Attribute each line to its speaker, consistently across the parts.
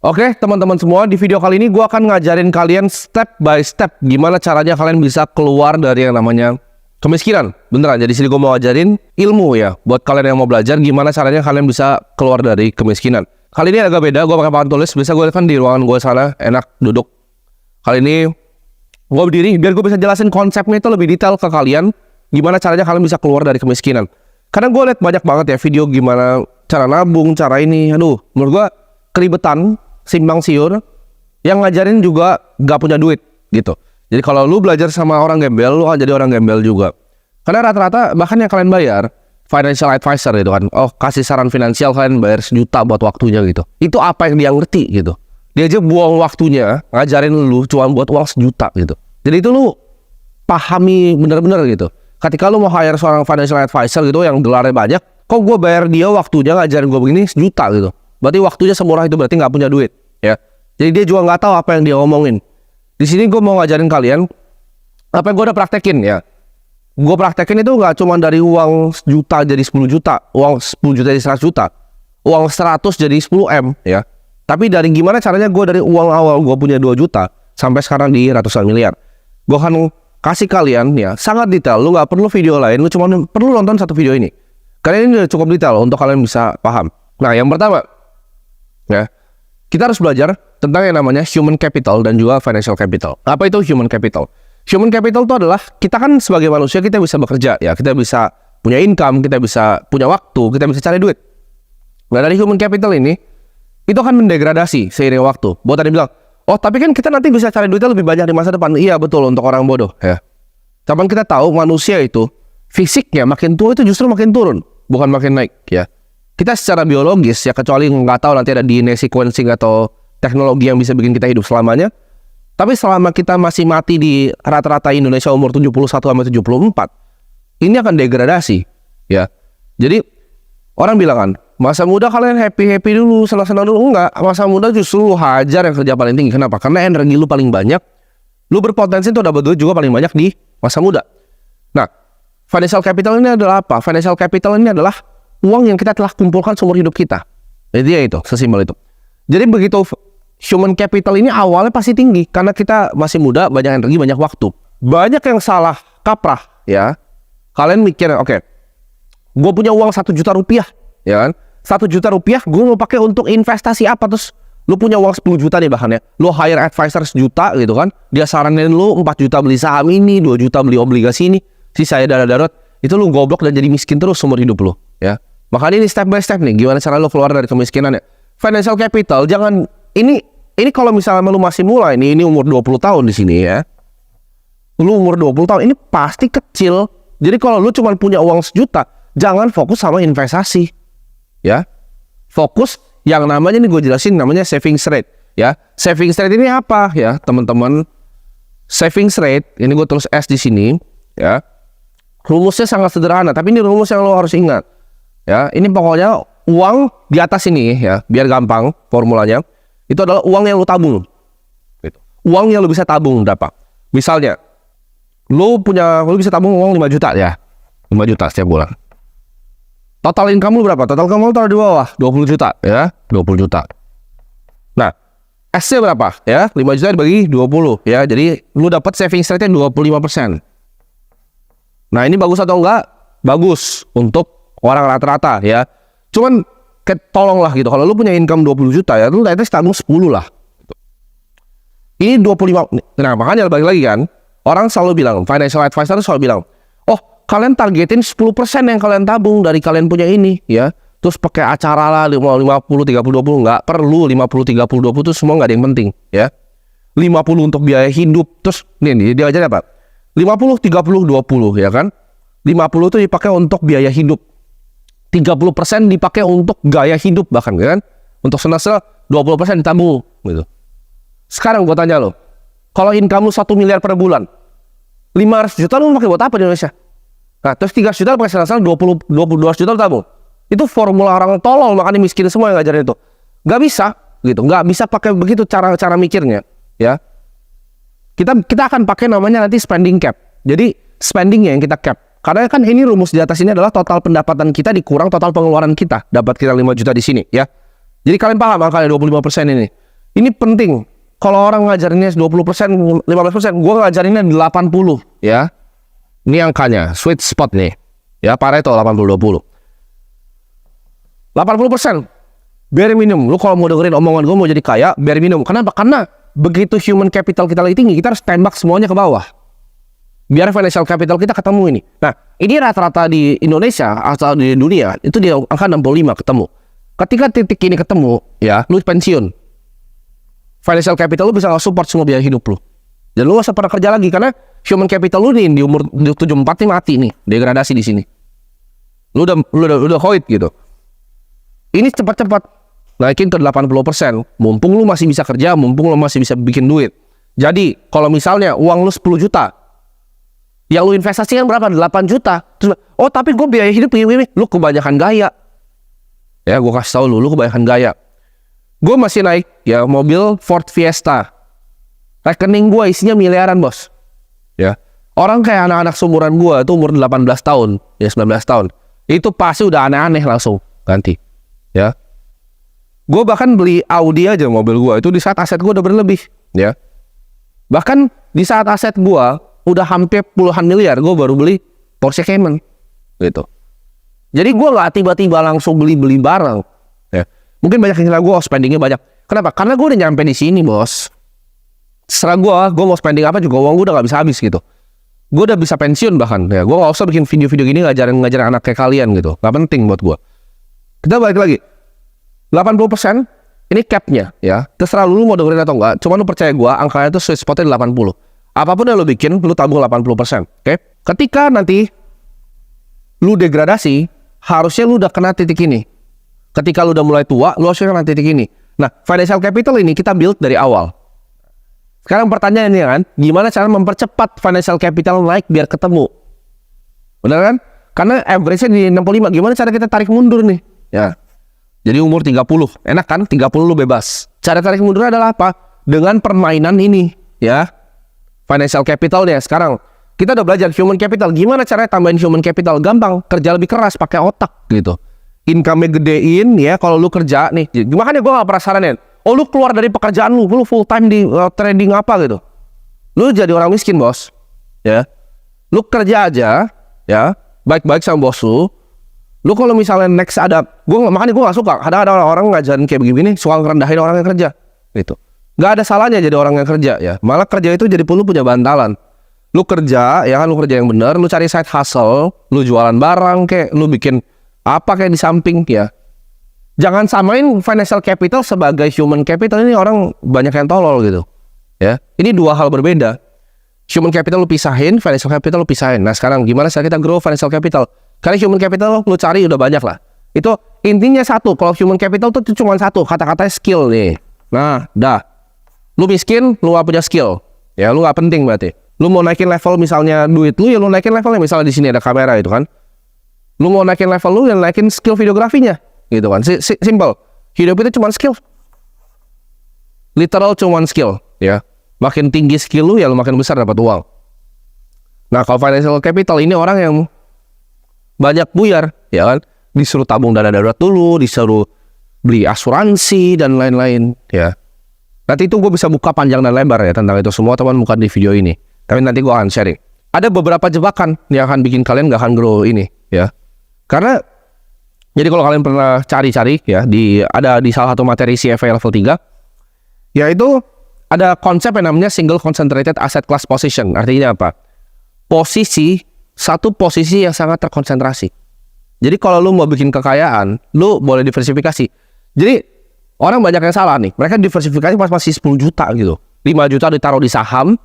Speaker 1: Oke, teman-teman semua, di video kali ini gue akan ngajarin kalian step by step gimana caranya kalian bisa keluar dari yang namanya kemiskinan. Beneran, jadi sini gue mau ngajarin ilmu ya, buat kalian yang mau belajar gimana caranya kalian bisa keluar dari kemiskinan. Kali ini agak beda, gue pakai papan tulis, biasa gue kan di ruangan gue sana, enak duduk. Kali ini gue berdiri, biar gue bisa jelasin konsepnya itu lebih detail ke kalian, gimana caranya kalian bisa keluar dari kemiskinan. Karena gue liat banyak banget ya video gimana cara nabung, cara ini, aduh, menurut gue keribetan, simpang siur, yang ngajarin juga gak punya duit gitu. Jadi kalau lu belajar sama orang gembel, lu akan jadi orang gembel juga. Karena rata-rata bahkan yang kalian bayar financial advisor gitu kan, oh kasih saran finansial kalian bayar 1 juta buat waktunya gitu. Itu apa yang dia ngerti gitu. Dia aja buang waktunya ngajarin lu cuma buat uang 1 juta gitu. Jadi itu lu pahami bener-bener gitu. Ketika lu mau hire seorang financial advisor gitu yang gelarnya banyak, kok gue bayar dia waktunya ngajarin gue begini 1 juta gitu. Berarti waktunya semurah itu, berarti nggak punya duit ya. Jadi dia juga nggak tahu apa yang dia ngomongin. Di sini gue mau ngajarin kalian apa yang gue udah praktekin ya. Gue praktekin itu nggak cuma dari uang 1 juta jadi 10 juta, uang 10 juta jadi 100 juta, uang 100 jadi 10 M ya. Tapi dari gimana caranya gue dari uang awal gue punya 2 juta sampai sekarang di ratusan miliar. Gue akan kasih kalian ya sangat detail. Lu nggak perlu video lain, lu cuma perlu nonton satu video ini. Karena ini udah cukup detail untuk kalian bisa paham. Nah, yang pertama ya, kita harus belajar tentang yang namanya human capital dan juga financial capital. Apa itu human capital? Human capital itu adalah kita kan sebagai manusia kita bisa bekerja ya, kita bisa punya income, kita bisa punya waktu, kita bisa cari duit. Nah, dari human capital ini itu akan mendegradasi seiring waktu. Buat tadi bilang, oh tapi kan kita nanti bisa cari duitnya lebih banyak di masa depan. Iya betul, untuk orang bodoh ya. Cuman kita tahu manusia itu fisiknya makin tua itu justru makin turun, bukan makin naik ya. Kita secara biologis ya, kecuali nggak tahu nanti ada DNA sequencing atau teknologi yang bisa bikin kita hidup selamanya. Tapi selama kita masih mati di rata-rata Indonesia umur 71 sampai 74, ini akan degradasi ya. Jadi orang bilang kan, masa muda kalian happy-happy dulu, senang-senang dulu. Enggak, masa muda justru lu hajar yang kerja paling tinggi. Kenapa? Karena energi lu paling banyak, lu berpotensi untuk dapat duit juga paling banyak di masa muda. Nah, financial capital ini adalah apa? Financial capital ini adalah uang yang kita telah kumpulkan seumur hidup kita. Jadi ya itu, sesimpel itu. Jadi begitu human capital ini awalnya pasti tinggi karena kita masih muda, banyak energi, banyak waktu. Banyak yang salah kaprah ya. Kalian mikir, oke, gue punya uang 1 juta rupiah, ya kan? 1 juta rupiah gue mau pakai untuk investasi apa? Terus lu punya uang 10 juta nih bahkan ya. Lu hire advisor 1 juta gitu kan. Dia saranin lu 4 juta beli saham ini, 2 juta beli obligasi ini. Sisanya dana darurat. Itu lu goblok dan jadi miskin terus seumur hidup lu ya. Makanya ini step by step nih, gimana cara lo keluar dari kemiskinan ya. Financial capital, jangan, ini kalau misalnya lo masih mulai nih, ini umur 20 tahun di sini ya. Lo umur 20 tahun, ini pasti kecil. Jadi kalau lo cuma punya uang 1 juta, jangan fokus sama investasi. Ya. Fokus yang namanya, nih gue jelasin, namanya savings rate. Ya. Savings rate ini apa ya, teman-teman? Savings rate, ini gue tulis S di sini. Ya. Rumusnya sangat sederhana, tapi ini rumus yang lo harus ingat. Ya, ini pokoknya uang di atas ini ya, biar gampang formulanya. Itu adalah uang yang lu tabung. Gitu. Uang yang lu bisa tabung berapa? Misalnya, lu bisa tabung uang 5 juta ya. 5 juta setiap bulan. Total income lu berapa? Total income lu taruh di bawah, 20 juta ya, 20 juta. Nah, S-nya berapa? Ya, 5 juta dibagi 20 ya. Jadi lu dapat savings rate-nya 25%. Nah, ini bagus atau enggak? Bagus untuk orang rata-rata ya. Cuman tolonglah gitu, kalau lu punya income 20 juta ya, lu at least tabung 10 lah. Ini 25. Nah, makanya balik lagi kan, orang selalu bilang, financial advisor selalu bilang, oh kalian targetin 10% yang kalian tabung dari kalian punya ini ya. Terus pakai acara lah 50, 30, 20. Nggak perlu 50, 30, 20 itu semua nggak ada yang penting ya. 50 untuk biaya hidup. Terus nih dia aja apa? 50, 30, 20 ya kan. 50 itu dipakai untuk biaya hidup. 30% dipakai untuk gaya hidup bahkan kan. Untuk senasel 20% ditabung gitu. Sekarang gue tanya lo, kalau income lu 1 miliar per bulan, 500 juta lu pakai buat apa di Indonesia? Nah, terus 3 juta pakai senasel 22 juta lu tabung. Itu formula orang tolol, makanya miskin semua yang ngajarin itu. Gak bisa gitu, gak bisa pakai begitu cara mikirnya ya. Kita akan pakai namanya nanti spending cap. Jadi spendingnya yang kita cap. Karena kan ini rumus di atas ini adalah total pendapatan kita dikurang total pengeluaran kita. Dapat kita 5 juta di sini ya. Jadi kalian paham angkanya 25% ini. Ini penting. Kalau orang ngajarinnya 20%, 15%, gue ngajarinnya 80 ya. Ini angkanya, sweet spot nih. Ya, Pareto 80-20. 80%. Bare minimum. Lu kalau mau dengerin omongan gue mau jadi kaya, bare minimum. Kenapa? Karena begitu human capital kita lagi tinggi, kita harus tembak semuanya ke bawah. Biar financial capital kita ketemu ini. Nah, ini rata-rata di Indonesia atau di dunia, itu di angka 65 ketemu. Ketika titik ini ketemu, ya, lu pensiun. Financial capital lu bisa support semua biaya hidup lu. Dan lu gak usah pernah kerja lagi karena human capital lu nih di umur 74 nih mati nih, degradasi di sini. Lu udah hoit gitu. Ini cepat-cepat naikin ke 80%. Mumpung lu masih bisa kerja, mumpung lu masih bisa bikin duit. Jadi, kalau misalnya uang lu 10 juta, yang lu investasikan berapa? 8 juta. Terus, oh tapi gue biaya hidup ini, lu kebanyakan gaya. Ya, gue kasih tau lu kebanyakan gaya. Gue masih naik ya mobil Ford Fiesta. Rekening gue isinya miliaran, bos. Ya. Orang kayak anak-anak seumuran gue itu umur 18 tahun, ya 19 tahun. Itu pasti udah aneh-aneh langsung ganti. Ya. Gue bahkan beli Audi aja mobil gue itu di saat aset gue udah berlebih, ya. Bahkan di saat aset gue udah hampir puluhan miliar, gue baru beli Porsche Cayman gitu. Jadi gue nggak tiba-tiba langsung beli barang, ya. Mungkin banyak yang kira gue spendingnya banyak. Kenapa? Karena gue udah nyampe di sini, bos. Serah gue mau spending apa juga uang gue udah nggak bisa habis gitu. Gue udah bisa pensiun bahkan, ya. Gue nggak usah bikin video-video gini ngajarin anak kayak kalian gitu. Nggak penting buat gue. Kita balik lagi. 80% ini capnya, ya. Terserah lu mau dengerin atau enggak. Cuma lu percaya gue, angkanya itu sweet spotnya 80. Apapun yang lu bikin, lu tabung 80%. Oke? Ketika nanti lu degradasi, harusnya lu udah kena titik ini. Ketika lu udah mulai tua, lu harusnya kena titik ini. Nah, financial capital ini kita build dari awal. Sekarang pertanyaannya kan, gimana cara mempercepat financial capital naik biar ketemu? Benar kan? Karena average-nya di 65. Gimana cara kita tarik mundur nih? Ya. Jadi umur 30. Enak kan? 30 lu bebas. Cara tarik mundur adalah apa? Dengan permainan ini, ya. Financial capitalnya sekarang. Kita udah belajar human capital. Gimana caranya tambahin human capital? Gampang. Kerja lebih keras, pakai otak gitu. Income-nya gedein ya kalau lu kerja nih. Makanya gue gak pernah saranin. Oh lu keluar dari pekerjaan lu full time di trading apa gitu. Lu jadi orang miskin, bos. Ya. Lu kerja aja, ya. Baik-baik sama bos lu. Lu kalau misalnya next ada, makanya gue gak suka. Ada orang ngajarin kayak begini, suka ngerendahin orang yang kerja, gitu. Gak ada salahnya jadi orang yang kerja, ya. Malah kerja itu jadi lu punya bantalan. Lu kerja, ya kan, lu kerja yang bener, lu cari side hustle, lu jualan barang, kayak lu bikin apa kayak di samping, ya. Jangan samain financial capital sebagai human capital. Ini orang banyak yang tolol gitu, ya. Ini dua hal berbeda. Human capital lu pisahin, financial capital lu pisahin. Nah sekarang gimana cara kita grow financial capital? Karena human capital lu cari udah banyak lah. Itu intinya satu. Kalau human capital itu cuma satu. Kata-katanya skill nih. Nah, dah. Lu miskin, lu gak punya skill. Ya, lu gak penting berarti. Lu mau naikin level misalnya duit lu, ya lu naikin levelnya. Misalnya di sini ada kamera itu kan. Lu mau naikin level lu, ya naikin skill videografinya. Gitu kan. Simple. Hidup itu cuma skill. Literal cuma skill. Ya. Makin tinggi skill lu, ya lu makin besar dapat uang. Nah, kalau financial capital ini orang yang banyak buyar, ya kan, disuruh tabung dana darurat dulu, disuruh beli asuransi dan lain-lain, ya. Nanti itu gue bisa buka panjang dan lebar ya tentang itu semua, teman, bukan di video ini. Tapi nanti gue akan sharing. Ada beberapa jebakan yang akan bikin kalian gak akan grow ini, ya. Karena jadi kalau kalian pernah cari-cari ya ada di salah satu materi CFA level 3, yaitu ada konsep yang namanya single concentrated asset class position. Artinya apa? Satu posisi yang sangat terkonsentrasi. Jadi kalau lu mau bikin kekayaan, lu boleh diversifikasi. Jadi orang banyak yang salah nih. Mereka diversifikasi pas masih 10 juta gitu. 5 juta ditaruh di saham,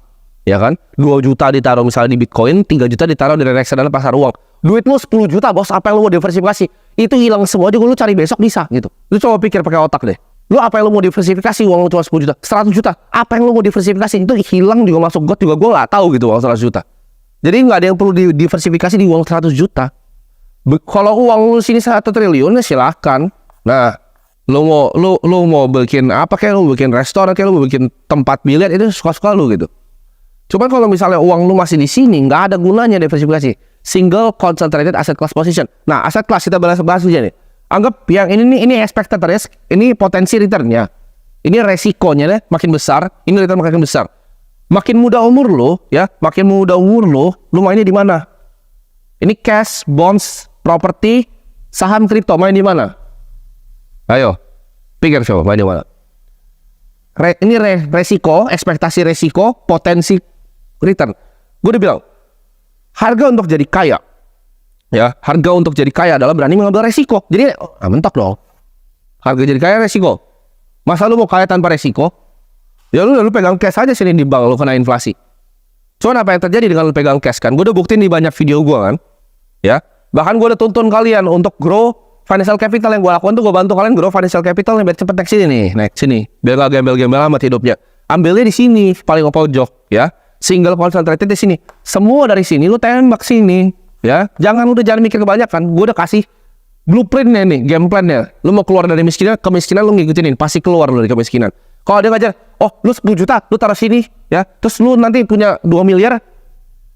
Speaker 1: ya kan? 2 juta ditaruh misalnya di Bitcoin, 3 juta ditaruh di reksadana pasar uang. Duit lu 10 juta, bos, apa yang lu mau diversifikasi? Itu hilang semua juga, lu cari besok bisa gitu. Lu coba pikir pakai otak deh. Lu apa yang lu mau diversifikasi, uang lu cuma 10 juta, 100 juta. Apa yang lu mau diversifikasi? Itu hilang juga masuk got juga, gue gak tahu gitu uang 100 juta. Jadi nggak ada yang perlu diversifikasi di uang 100 juta. Kalau uang lu sini 1 triliun ya silahkan. Nah, lu mau bikin apa, kayak lu bikin restoran, kayak lu bikin tempat biliar, itu suka-suka lu gitu. Cuman kalau misalnya uang lu masih di sini, nggak ada gunanya diversifikasi. Single concentrated asset class position. Nah, asset class kita bahas aja nih. Anggap yang ini expected risk, ini potensi returnnya. Ini resikonya deh makin besar, ini return makin besar. Makin muda umur lo, ya, makin muda umur lo mainnya di mana? Ini cash, bonds, properti, saham kripto, main di mana? Ayo, pikir coba, main di mana? Ini resiko, ekspektasi resiko, potensi return. Gue udah bilang, harga untuk jadi kaya, ya, harga untuk jadi kaya adalah berani mengambil resiko. Jadi, mentok dong. Harga jadi kaya resiko. Masa lu mau kaya tanpa resiko? Ya lu pegang cash aja sini di bank, lu kena inflasi. Cuman apa yang terjadi dengan lu pegang cash kan? Gue udah buktiin di banyak video gue kan, ya. Bahkan gue udah tuntun kalian untuk grow financial capital. Yang gue lakukan tuh gue bantu kalian grow financial capital yang biar cepet naik sini nih, naik sini. Biar gak gembel-gembel amat hidupnya. Ambilnya di sini, paling pojok, ya. Single concentrated di sini. Semua dari sini lu tembak sini, ya. Jangan mikir kebanyakan. Gue udah kasih blueprintnya nih, game plan-nya. Lu mau keluar dari kemiskinan lu ngikutinin, pasti keluar lu dari kemiskinan. Kalau dia ngajar, oh lu 10 juta, lu taruh sini, ya. Terus lu nanti punya 2 miliar,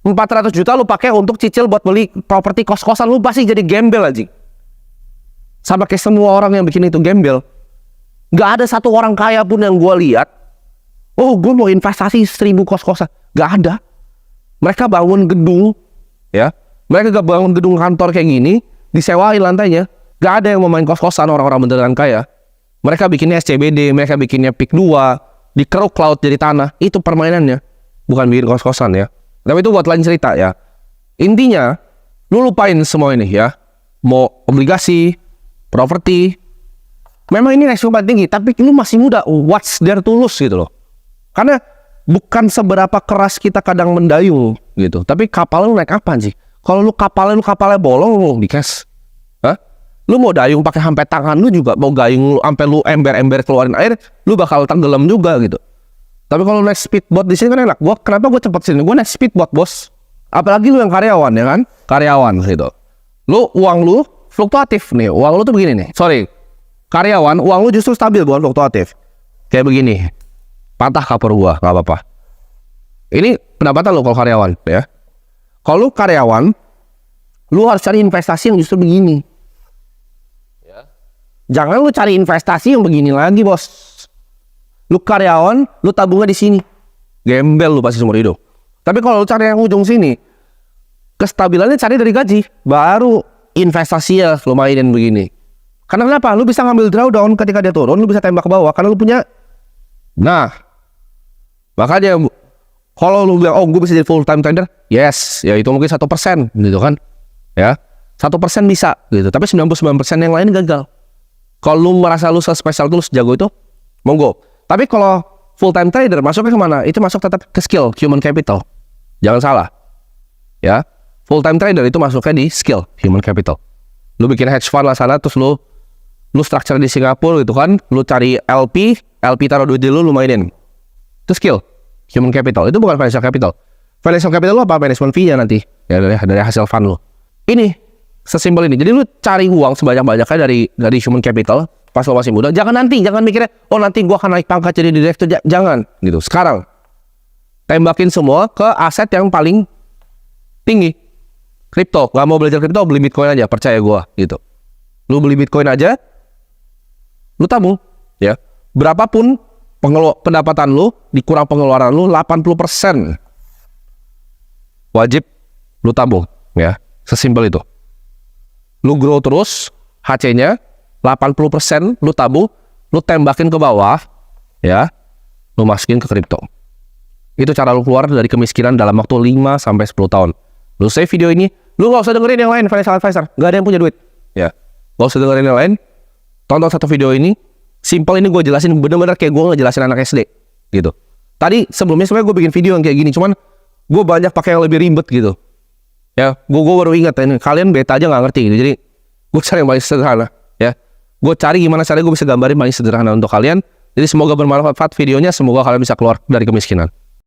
Speaker 1: 400 juta lu pakai untuk cicil buat beli properti kos-kosan, lu pasti jadi gembel aja. Sama kayak semua orang yang bikin itu gembel. Gak ada satu orang kaya pun yang gue lihat, oh gue mau investasi 1000 kos-kosan. Gak ada. Mereka bangun gedung, ya. Mereka gak bangun gedung kantor kayak gini, disewain lantainya. Gak ada yang mau main kos-kosan orang-orang beneran kaya. Mereka bikinnya SCBD, mereka bikinnya PIK 2, dikeruk laut jadi tanah. Itu permainannya, bukan bikin kos-kosan ya. Tapi itu buat lain cerita ya. Intinya, lu lupain semua ini ya. Mau obligasi, properti. Memang ini resiko paling tinggi, tapi lu masih muda. What's there to lose gitu loh. Karena bukan seberapa keras kita kadang mendayung gitu. Tapi kapal lu naik apaan sih? Kalau lu kapalnya bolong, lu di cash. Hah? Lu mau dayung pakai sampai tangan lu juga, mau gayung lu sampai lu ember-ember keluarin air, lu bakal tenggelam juga gitu. Tapi kalau naik speedboat di sini kan enak. Kenapa gue cepet sini? Gue naik speedboat, bos. Apalagi lu yang karyawan ya kan? Karyawan gitu. Uang lu fluktuatif nih. Uang lu tuh begini nih. Sorry. Karyawan, uang lu justru stabil, bukan fluktuatif. Kayak begini. Patah kapur gua, nggak apa-apa. Ini pendapatan lu kalau karyawan ya. Kalau lu karyawan, lu harus cari investasi yang justru begini. Jangan lu cari investasi yang begini lagi, bos. Lu karyawan, lu tabungnya di sini. Gembel lu pasti seumur hidup. Tapi kalau lu cari yang ujung sini, kestabilannya cari dari gaji. Baru investasi ya lu mainin begini. Karena kenapa? Lu bisa ngambil drawdown ketika dia turun, lu bisa tembak ke bawah. Karena lu punya. Nah, makanya kalau lu bilang, oh gue bisa jadi full time trader. Yes, ya itu mungkin 1% gitu kan. Ya, 1% bisa gitu. Tapi 99% yang lain gagal. Kalau lu merasa lu spesial itu, lu sejago itu, monggo. Tapi kalau full time trader masuknya kemana? Itu masuk tetap ke skill, human capital. Jangan salah. Ya, full time trader itu masuknya di skill, human capital. Lu bikin hedge fund lah sana, terus lu structure di Singapura gitu kan. Lu cari LP taruh duit di lu mainin. Itu skill, human capital. Itu bukan financial capital. Financial capital lu apa? Management fee-nya nanti. Ya dari hasil fund lu. Ini sesimpel ini. Jadi lu cari uang sebanyak-banyaknya dari human capital pas lo masih muda. Jangan mikirnya, oh nanti gua akan naik pangkat jadi direktur. Jangan gitu. Sekarang tembakin semua ke aset yang paling tinggi. Kripto. Gak mau belajar kripto, beli Bitcoin aja, percaya gua gitu. Lu beli Bitcoin aja, lu tabung ya. Berapapun pendapatan lu dikurang pengeluaran lu, 80% wajib lu tabung ya. Sesimpel itu. Lu grow terus, HC-nya 80% lu tabung, lu tembakin ke bawah, ya, lu masukin ke kripto. Itu cara lu keluar dari kemiskinan dalam waktu 5-10 tahun. Lu save video ini, lu gak usah dengerin yang lain, financial advisor, gak ada yang punya duit, ya. Gak usah dengerin yang lain, tonton satu video ini, simple ini gue jelasin bener-bener kayak gue ngejelasin anak SD, gitu. Tadi sebelumnya sebenarnya gue bikin video yang kayak gini, cuman gue banyak pakai yang lebih ribet gitu. Ya, gue baru ingat ini, kalian beta aja nggak ngerti gitu. Jadi gue cari yang paling sederhana ya. Gue cari gimana caranya gue bisa gambarin paling sederhana untuk kalian. Jadi semoga bermanfaat videonya, semoga kalian bisa keluar dari kemiskinan.